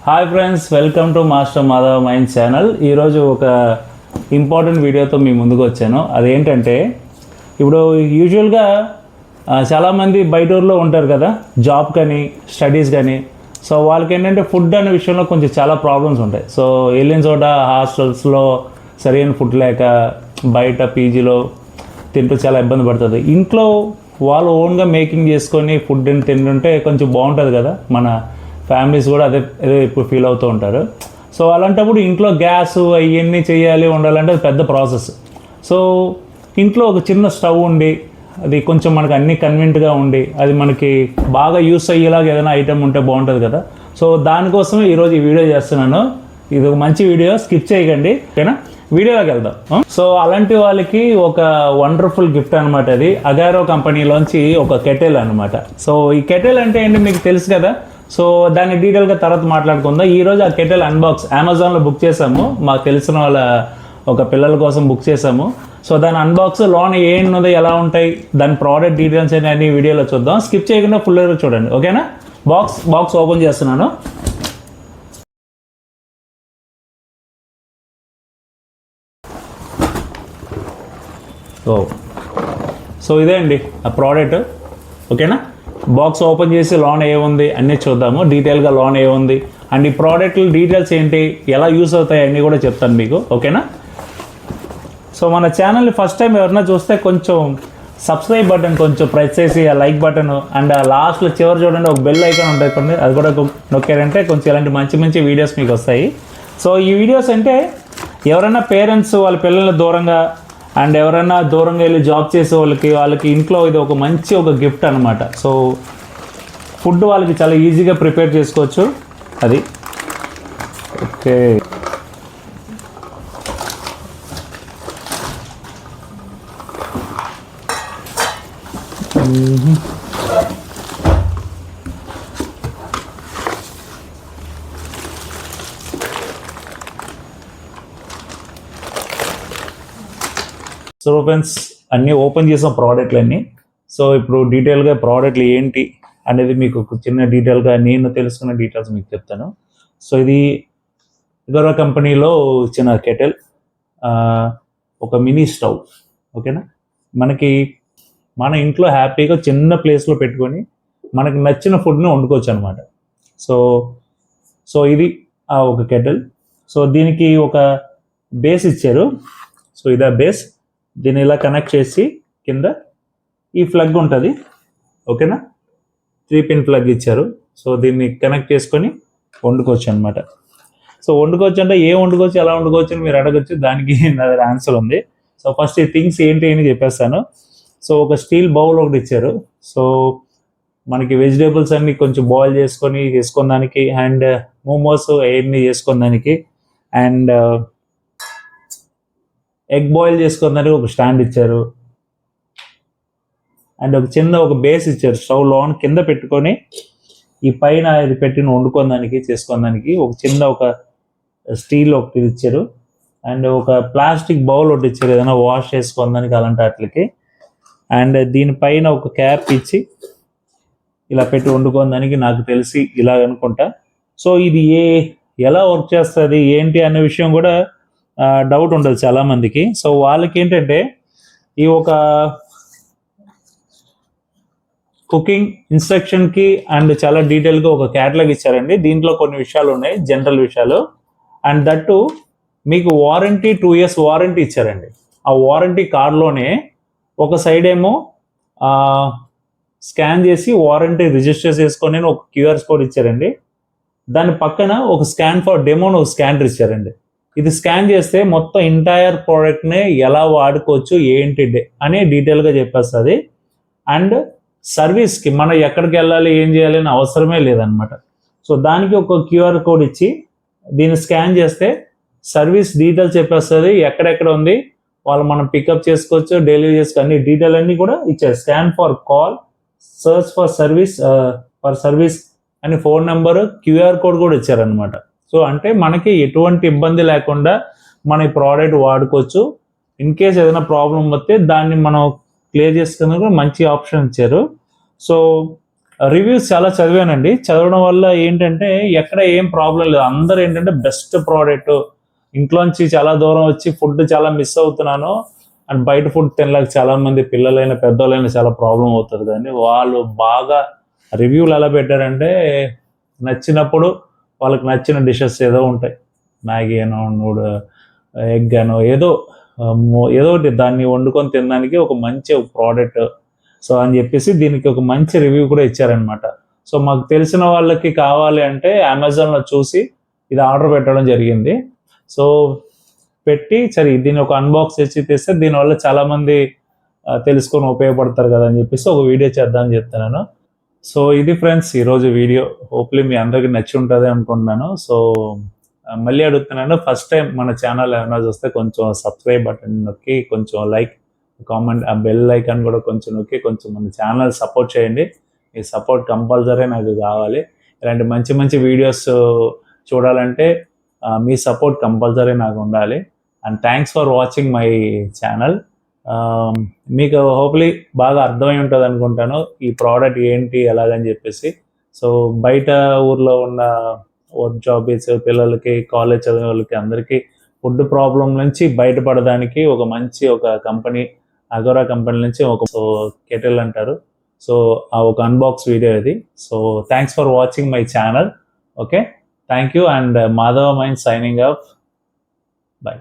Hi friends, welcome to master Madhava mind channel. ఈరోజు ఒక important వీడియోతో మీ ముందుకు వచ్చాను. అదేంటంటే ఇప్పుడు యూజువల్గా చాలామంది బయట ఊర్లో ఉంటారు కదా, జాబ్ కానీ స్టడీస్ కానీ. సో వాళ్ళకి ఏంటంటే ఫుడ్ అనే విషయంలో కొంచెం చాలా ప్రాబ్లమ్స్ ఉంటాయి. సో వెళ్ళిన చోట హాస్టల్స్లో సరైన ఫుడ్ లేక బయట పీజీలో తింటూ చాలా ఇబ్బంది పడుతుంది. ఇంట్లో వాళ్ళు ఓన్గా మేకింగ్ చేసుకొని ఫుడ్ తింటుంటే కొంచెం బాగుంటుంది కదా, మన ఫ్యామిలీస్ కూడా అదే ఇప్పుడు ఫీల్ అవుతూ ఉంటారు. సో అలాంటప్పుడు ఇంట్లో గ్యాస్ అవన్నీ చేయాలి ఉండాలంటే అది పెద్ద ప్రాసెస్. సో ఇంట్లో ఒక చిన్న స్టవ్ ఉండి అది కొంచెం మనకు అన్నీ కన్వీనియంట్గా ఉండి అది మనకి బాగా యూస్ అయ్యేలాగా ఏదైనా ఐటమ్ ఉంటే బాగుంటుంది కదా. సో దానికోసమే ఈరోజు ఈ వీడియో చేస్తున్నాను. ఇది ఒక మంచి వీడియో, స్కిప్ చేయకండి, ఓకేనా? వీడియోలోకి వెళ్దాం. సో అలాంటి వాళ్ళకి ఒక వండర్ఫుల్ గిఫ్ట్ అనమాట. అది అగారో కంపెనీలోంచి ఒక కెటిల్ అనమాట. సో ఈ కెటిల్ అంటే ఏంటి మీకు తెలుసు కదా. సో దాన్ని డీటెయిల్గా తర్వాత మాట్లాడుకుందాం. ఈరోజు ఆ కెటిల్ అన్బాక్స్ అమెజాన్లో బుక్ చేసాము. మాకు తెలిసిన వాళ్ళ ఒక పిల్లల కోసం బుక్ చేసాము. సో దాని అన్బాక్స్ లోన్ ఏంటో ఎలా ఉంటాయి, దాని ప్రోడక్ట్ డీటెయిల్స్ అన్ని వీడియోలో చూద్దాం. స్కిప్ చేయకుండా ఫుల్గా చూడండి, ఓకేనా? బాక్స్ ఓపెన్ చేస్తున్నాను. సో ఇదే అండి ఆ ప్రోడక్ట్, ఓకేనా? బాక్స్ ఓపెన్ చేసి లోన్ ఏముంది అన్నీ చూద్దాము, డీటెయిల్గా లోన్ ఏముంది అండ్ ఈ ప్రోడక్ట్లు డీటెయిల్స్ ఏంటి, ఎలా యూస్ అవుతాయి అన్నీ కూడా చెప్తాను మీకు, ఓకేనా? సో మన ఛానల్ని ఫస్ట్ టైం ఎవరైనా చూస్తే కొంచెం సబ్స్క్రైబ్ బటన్ కొంచెం ప్రెస్ చేసి ఆ లైక్ బటన్ అండ్ ఆ లాస్ట్లో చివరి చూడండి ఒక బెల్ ఐకాన్ ఉంటుంది కొన్ని, అది కూడా నొక్కారంటే కొంచెం ఇలాంటి మంచి మంచి వీడియోస్ మీకు వస్తాయి. సో ఈ వీడియోస్ అంటే ఎవరైనా పేరెంట్స్ వాళ్ళ పిల్లల్ని దూరంగా అండ్ ఎవరైనా దూరంగా వెళ్ళి జాబ్ చేసే వాళ్ళకి ఇంట్లో ఇది ఒక మంచి ఒక గిఫ్ట్ అనమాట. సో ఫుడ్ వాళ్ళకి చాలా ఈజీగా ప్రిపేర్ చేసుకోవచ్చు అది, ఓకే. సో ఫ్రెండ్స్, అన్నీ ఓపెన్ చేసాం ప్రోడక్ట్లు అన్నీ. సో ఇప్పుడు డీటెయిల్గా ప్రోడక్ట్లు ఏంటి అనేది మీకు ఒక చిన్న డీటెయిల్గా నేను తెలుసుకున్న డీటెయిల్స్ మీకు చెప్తాను. సో ఇది అగారో కంపెనీలో ఇచ్చిన కెటిల్, ఒక మినీ స్టవ్, ఓకేనా? మన ఇంట్లో హ్యాపీగా చిన్న ప్లేస్లో పెట్టుకొని మనకి నచ్చిన ఫుడ్ని వండుకోవచ్చు అనమాట. సో ఇది ఒక కెటిల్. సో దీనికి ఒక బేస్ ఇచ్చారు. సో ఇదా బేస్. దీన్ని ఇలా కనెక్ట్ చేసి కింద ఈ ప్లగ్ ఉంటుంది, ఓకేనా? 3 పిన్ ప్లగ్ ఇచ్చారు. సో దీన్ని కనెక్ట్ చేసుకొని వండుకోవచ్చు అనమాట. సో వండుకోవచ్చు అంటే వండుకోవచ్చు, ఎలా వండుకోవచ్చు అని మీరు అడగచ్చు. దానికి నా దగ్గర ఆన్సర్ ఉంది. సో ఫస్ట్ ఈ థింగ్స్ ఏంటి అని చెప్పేస్తాను. సో ఒక స్టీల్ బౌల్ ఒకటి ఇచ్చారు. సో మనకి వెజిటేబుల్స్ అన్ని కొంచెం బాయిల్ చేసుకోవడానికి అండ్ మోమోస్ అవన్నీ చేసుకోవడానికి అండ్ ఎగ్ బాయిల్ చేసుకోవడానికి ఒక స్టాండ్ ఇచ్చారు అండ్ ఒక చిన్న ఒక బేస్ ఇచ్చారు. స్టవ్ లోన్ కింద పెట్టుకొని ఈ పైన ఇది పెట్టిన వండుకోవడానికి చేసుకోవడానికి ఒక చిన్న ఒక స్టీల్ ఒకటి ఇచ్చారు అండ్ ఒక ప్లాస్టిక్ బౌల్ ఒకటి ఇచ్చారు ఏదైనా వాష్ చేసుకోవడానికి అలాంటి వాటికి. అండ్ దీనిపైన ఒక క్యాప్ ఇచ్చి ఇలా పెట్టి వండుకోవడానికి నాకు తెలిసి ఇలా అనుకుంటా. సో ఇది ఎలా వర్క్ చేస్తుంది ఏంటి అనే విషయం కూడా డౌట్ ఉండదు చాలామందికి. సో వాళ్ళకి ఏంటంటే ఈ ఒక కుకింగ్ ఇన్స్ట్రక్షన్కి అండ్ చాలా డీటెయిల్గా ఒక క్యాటలాగ్ ఇచ్చారండి. దీంట్లో కొన్ని విషయాలు ఉన్నాయి, జనరల్ విషయాలు. అండ్ దట్టు మీకు వారంటీ 2 years వారంటీ ఇచ్చారండి. ఆ వారంటీ కార్డ్లోనే ఒక సైడ్ ఏమో స్కాన్ చేసి వారంటీ రిజిస్టర్ చేసుకొని ఒక క్యూఆర్ కోడ్ ఇచ్చారండి. దాని పక్కన ఒక స్కాన్ ఫర్ డెమోని ఒక స్కానర్ ఇచ్చారండి. ఇది స్కాన్ చేస్తే మొత్తం ఎంటైర్ ప్రోడక్ట్ని ఎలా వాడుకోవచ్చు ఏంటి అని డీటెయిల్గా చెప్పేస్తుంది. అండ్ సర్వీస్కి మనం ఎక్కడికి వెళ్ళాలి ఏం చేయాలి అని అవసరమే లేదనమాట. సో దానికి ఒక క్యూఆర్ కోడ్ ఇచ్చి దీన్ని స్కాన్ చేస్తే సర్వీస్ డీటెయిల్స్ చెప్పేస్తుంది, ఎక్కడెక్కడ ఉంది వాళ్ళు మనం పికప్ చేసుకోవచ్చు, డెలివరీ చేసుకోవచ్చు, అన్ని డీటెయిల్ అన్నీ కూడా ఇచ్చారు. Scan for call, search for service అని ఫోన్ నెంబర్, క్యూఆర్ కోడ్ కూడా ఇచ్చారనమాట. సో అంటే మనకి ఎటువంటి ఇబ్బంది లేకుండా మన ఈ ప్రోడక్ట్ వాడుకోవచ్చు. ఇన్ కేస్ ఏదైనా ప్రాబ్లం వస్తే దాన్ని మనం క్లియర్ చేసుకునే మంచి ఆప్షన్ ఇచ్చారు. సో రివ్యూస్ చాలా చదివానండి. చదవడం వల్ల ఏంటంటే ఎక్కడ ఏం ప్రాబ్లం లేదు. అందరూ ఏంటంటే బెస్ట్ ప్రోడక్ట్, ఇంట్లోంచి చాలా దూరం వచ్చి ఫుడ్ చాలా మిస్ అవుతున్నాను అండ్ బయట ఫుడ్ తినలేక చాలా మంది పిల్లలైనా పెద్దోళ్ళైనా చాలా ప్రాబ్లం అవుతుంది. కానీ వాళ్ళు బాగా రివ్యూలు ఎలా పెట్టారంటే నచ్చినప్పుడు వాళ్ళకి నచ్చిన డిషెస్ ఏదో ఉంటాయి. మ్యాగీ అనో, ఎగ్ అనో ఏదో ఏదో ఒకటి దాన్ని వండుకొని తినడానికి ఒక మంచి ప్రోడక్ట్. సో అని చెప్పేసి దీనికి ఒక మంచి రివ్యూ కూడా ఇచ్చారనమాట. సో మాకు తెలిసిన వాళ్ళకి కావాలి అంటే అమెజాన్లో చూసి ఇది ఆర్డర్ పెట్టడం జరిగింది. సో పెట్టి సరే దీన్ని ఒక అన్బాక్స్ చేసి తెస్తే దీనివల్ల చాలామంది తెలుసుకొని ఉపయోగపడతారు కదా అని చెప్పేసి ఒక వీడియో చేద్దామని చెప్తున్నాను. సో ఇది ఫ్రెండ్స్ ఈరోజు వీడియో. హోప్లీ మీ అందరికీ నచ్చి ఉంటుంది అనుకుంటున్నాను. సో మళ్ళీ అడుగుతున్నాను, ఫస్ట్ టైం మన ఛానల్ ఏమైనా చూస్తే కొంచెం సబ్స్క్రైబ్ బటన్ నొక్కి కొంచెం లైక్, కామెంట్, ఆ బెల్ ఐకాన్ కూడా కొంచెం నొక్కి కొంచెం మన ఛానల్ సపోర్ట్ చేయండి. ఈ సపోర్ట్ కంపల్సరీ నాకు కావాలి. ఇలాంటి మంచి మంచి వీడియోస్ చూడాలంటే మీ సపోర్ట్ కంపల్సరీ నాకు ఉండాలి. And thanks for watching my channel. మీకు హోప్లీ బాగా అర్థమై ఉంటుంది అనుకుంటాను ఈ ప్రోడక్ట్ ఏంటి ఎలాగని చెప్పేసి. సో బయట ఊర్లో ఉన్న వర్క్ జాబీస్ పిల్లలకి, కాలేజ్ చదివే వాళ్ళకి అందరికీ ఫుడ్ ప్రాబ్లం నుంచి బయటపడడానికి ఒక మంచి ఒక కంపెనీ, అగోరా కంపెనీ నుంచి ఒక కెటిల్ అంటారు. సో ఆ ఒక అన్బాక్స్ వీడియో ఇది. So thanks for watching my channel. Okay, thank you and Madhava mind signing off. By.